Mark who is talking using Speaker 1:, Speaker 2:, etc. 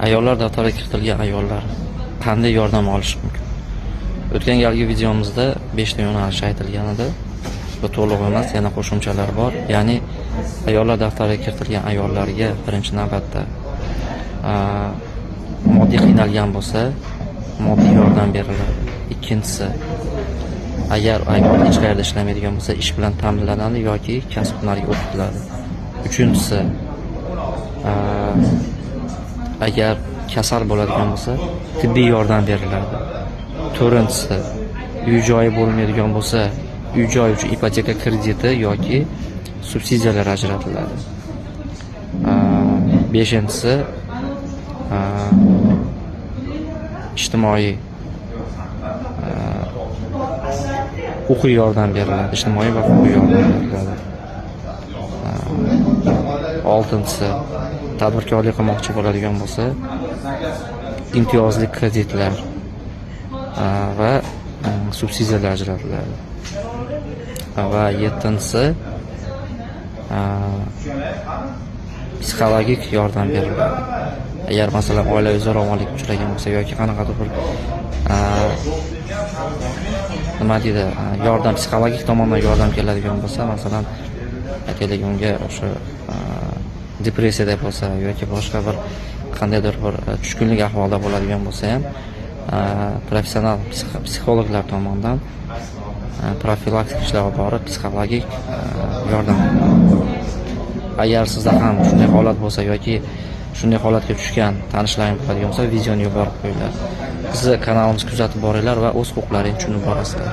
Speaker 1: Ayollar daftariga kiritilgan ayollar qanday yordam olishi mumkin? O'tgan galgi videomizda 5 ta yo'nalish aytilgan edi. Bu to'liq emas, yana qo'shimchalar bor. Ya'ni ayollar daftariga kiritilgan ayollarga birinchi navbatda moddiy qiynalgan bo'lsa, moddiy yordam beriladi. Ikkinchisi, agar ayol hech qayerda ishlamaydigan bo'lsa, ish bilan ta'minlanadi yoki kasb hunariga o'qitiladi. Uchinchisi, agar kasal bo'ladigan bo'lsa, tibbiy yordam beriladi. To'rtinchisi, uy-joyi bo'lmaydigan bo'lsa, uy-joy uchun ipoteka krediti yoki subsidiyalar ajratiladi. Beshinchisi, ijtimoiy huquqiy yordam beriladi. Ijtimoiy va huquqiy yordam beriladi. Oltinchisi, tadbirkorlik qilmoqchi bo'ladigan bo'lsa, imtiyozli kreditlar va subsidiyalar ajratiladi. Va yettinchisi, psixologik yordam beriladi. Agar masalan oilaviy zo'ravonlikka uchragan bo'lsa yoki qanaqadir bir nima deydi, yordam, psixologik tomondan yordam keladigan bo'lsa, masalan aytaylik unga o'sha depressiyada bo'lsa yoki boshqa bir qandaydir bir tushkunlik ahvolida bo'ladigan bo'lsa ham professional psixologlar tomonidan profilaktik ishlar olib borib psixologik yordam. Agar sizda ham shunday holat bo'lsa yoki shunday holatga tushgan tanishlaringiz bo'ladigan bo'lsa, videoni yuborib qo'yinglar. Bizni kanalimizga kuzatib boringlar va o'z huquqlaringizni tushunib borasizlar.